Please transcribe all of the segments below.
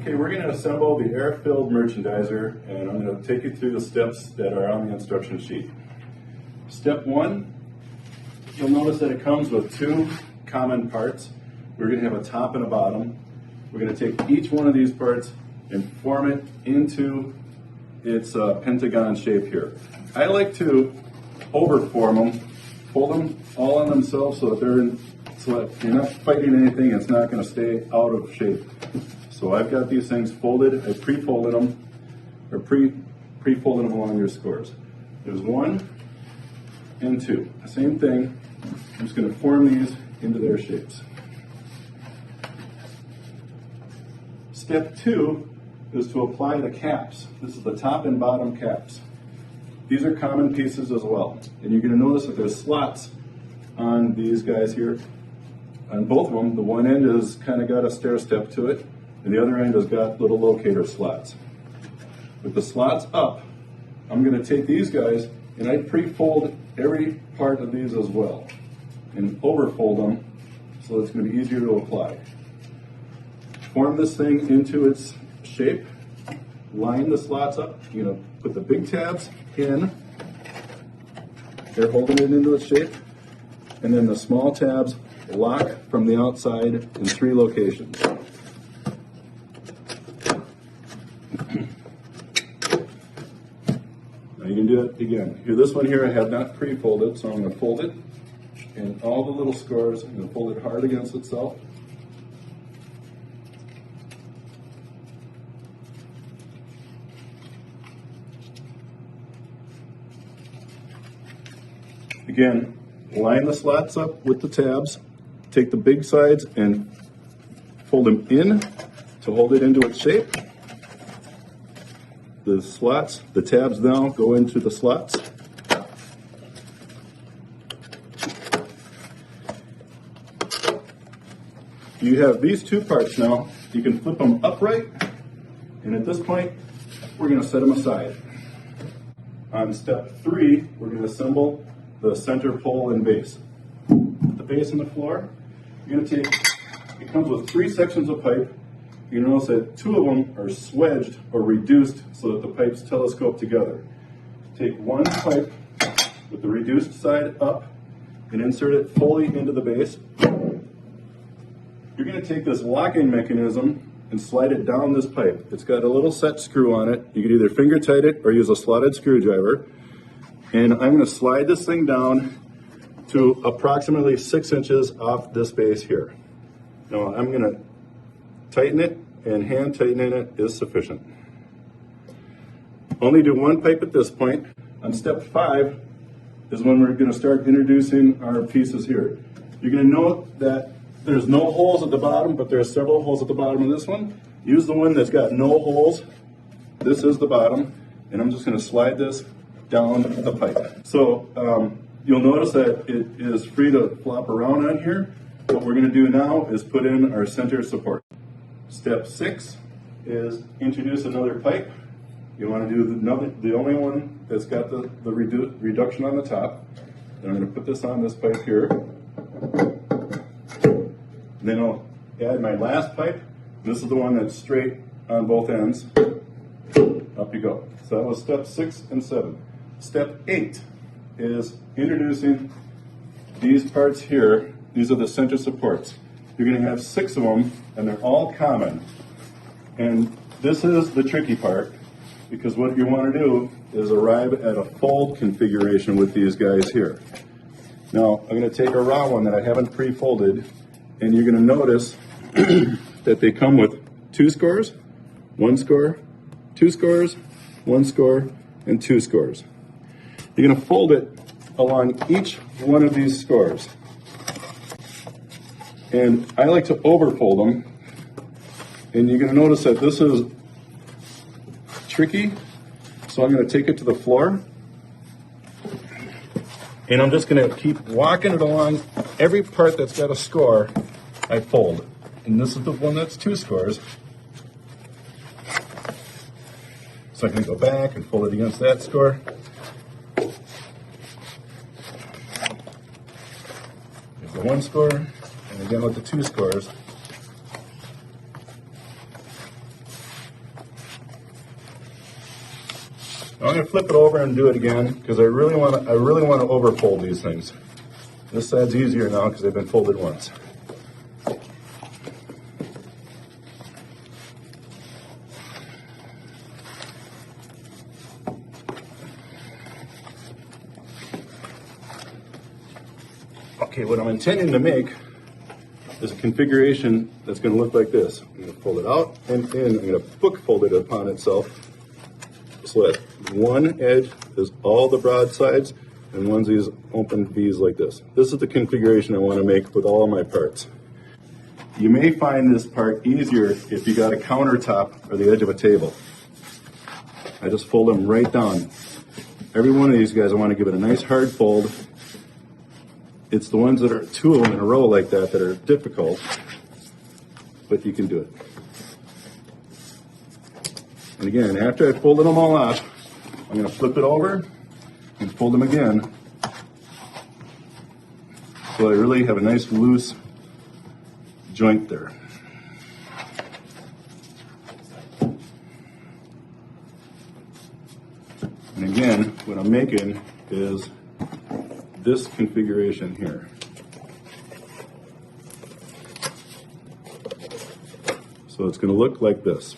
Okay, we're going to assemble the air-filled merchandiser, and I'm going to take you through the steps that are on the instruction sheet. Step 1, you'll notice that it comes with two common parts. We're going to have a top and a bottom. We're going to take each one of these parts and form it into its pentagon shape here. I like to overform them, fold them all on themselves so that you're not fighting anything. It's not going to stay out of shape. So I've got these things folded. I pre-folded them, or pre-folded them along your scores. There's 1 and 2. Same thing. I'm just going to form these into their shapes. Step 2 is to apply the caps. This is the top and bottom caps. These are common pieces as well. And you're going to notice that there's slots on these guys here. On both of them, the one end has kind of got a stair step to it, and the other end has got little locator slots. With the slots up, I'm going to take these guys and I pre-fold every part of these as well and overfold them so it's going to be easier to apply. Form this thing into its shape, line the slots up. You're going to put the big tabs in, they're holding it into its shape, and then the small tabs lock from the outside in 3 locations. Now you can do it again. Here, this one here I have not pre-folded, so I'm going to fold it, and all the little scores, I'm going to fold it hard against itself. Again, line the slots up with the tabs, take the big sides and fold them in to hold it into its shape. The slots, the tabs now go into the slots. You have these 2 parts now. You can flip them upright, and at this point, we're going to set them aside. On step 3, we're going to assemble the center pole and base. The base on the floor, you're going to take, it comes with 3 sections of pipe. You notice that 2 of them are swedged or reduced so that the pipes telescope together. Take 1 pipe with the reduced side up and insert it fully into the base. You're going to take this locking mechanism and slide it down this pipe. It's got a little set screw on it. You can either finger tight it or use a slotted screwdriver. And I'm going to slide this thing down to approximately 6 inches off this base here. Now I'm going to tighten it, and hand tightening it is sufficient. Only do 1 pipe at this point. On step 5 is when we're going to start introducing our pieces here. You're going to note that there's no holes at the bottom, but there are several holes at the bottom of this one. Use the one that's got no holes. This is the bottom, and I'm just going to slide this down the pipe. So you'll notice that it is free to flop around on here. What we're going to do now is put in our center support. Step 6 is introduce another pipe. You want to do the only one that's got the reduction on the top. And I'm going to put this on this pipe here. And then I'll add my last pipe. This is the one that's straight on both ends. Up you go. So that was step 6 and 7. Step 8 is introducing these parts here. These are the center supports. You're going to have 6 of them, and they're all common. And this is the tricky part, because what you want to do is arrive at a fold configuration with these guys here. Now, I'm going to take a raw one that I haven't pre-folded, and you're going to notice that they come with 2 scores, 1 score, 2 scores, 1 score, and 2 scores. You're going to fold it along each one of these scores. And I like to overfold them. And you're going to notice that this is tricky. So I'm going to take it to the floor. And I'm just going to keep walking it along. Every part that's got a score, I fold. And this is the one that's 2 scores. So I can go back and fold it against that score. Here's the 1 score. And again with the 2 scores. I'm going to flip it over and do it again because I really want to overfold these things. This side's easier now because they've been folded once. Okay, what I'm intending to make is a configuration that's going to look like this. I'm going to fold it out and in. I'm going to book fold it upon itself so that one edge is all the broad sides and one's these open V's like this. This is the configuration I want to make with all my parts. You may find this part easier if you got a countertop or the edge of a table. I just fold them right down. Every one of these guys, I want to give it a nice hard fold. It's the ones that are two of them in a row like that that are difficult, but you can do it. And again, after I've folded them all off, I'm going to flip it over and fold them again so I really have a nice loose joint there. And again, what I'm making is this configuration here. So it's going to look like this.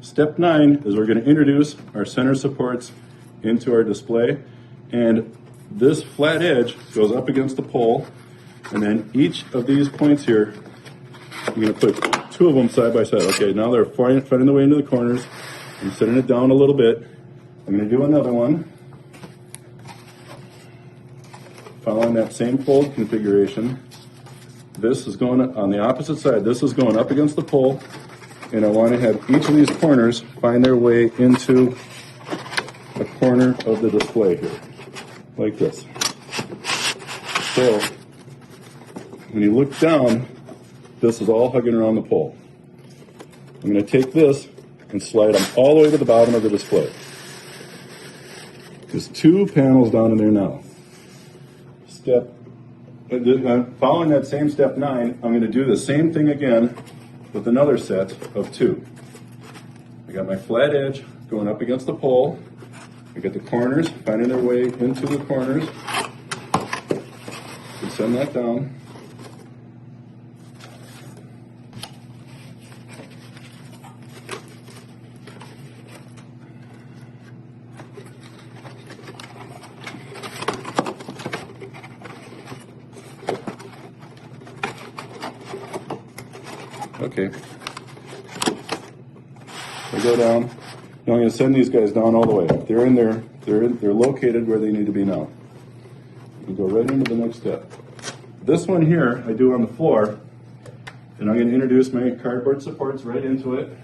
Step 9 is we're going to introduce our center supports into our display, and this flat edge goes up against the pole, and then each of these points here, I'm going to put two of them side by side. Okay, now they're finding the way into the corners. I'm setting it down a little bit. I'm going to do another one. Following that same fold configuration, this is going on the opposite side. This is going up against the pole, and I want to have each of these corners find their way into a corner of the display here, like this. So, when you look down, this is all hugging around the pole. I'm going to take this and slide them all the way to the bottom of the display. There's two panels down in there now. Following that same step 9, I'm going to do the same thing again with another set of 2. I got my flat edge going up against the pole. I got the corners finding their way into the corners. And send that down. Okay. I go down. Now I'm going to send these guys down all the way. They're in there. They're located where they need to be now. We go right into the next step. This one here I do on the floor, and I'm going to introduce my cardboard supports right into it,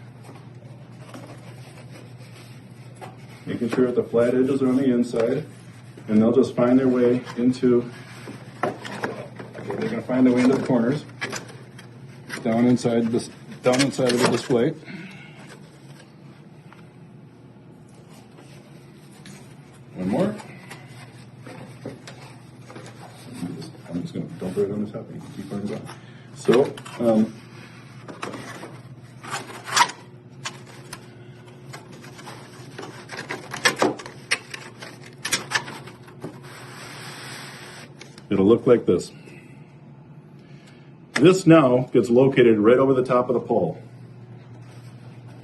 making sure that the flat edges are on the inside, and they'll just find their way into. They're going to find their way into the corners. Down inside of the display. One more. I'm just going to dump it on the top. You can keep on going. So, it'll look like this. This now gets located right over the top of the pole.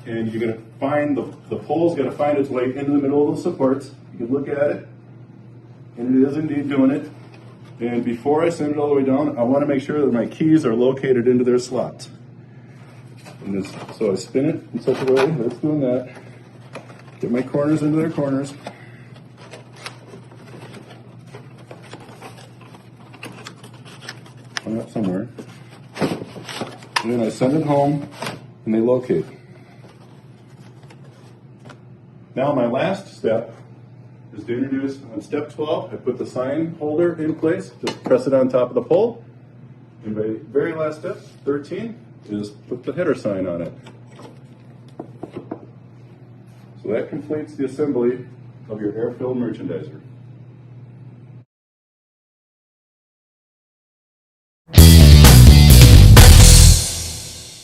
And you're going to find the pole's going to find its way into the middle of the supports. You can look at it, and it is indeed doing it. And before I send it all the way down, I want to make sure that my keys are located into their slots. And so I spin it in such a way that it's doing that. Get my corners into their corners. Hung up somewhere. And then I send it home, and they locate. Now my last step is to introduce, on step 12, I put the sign holder in place, just press it on top of the pole. And my very last step, 13, is put the header sign on it. So that completes the assembly of your air-filled merchandiser.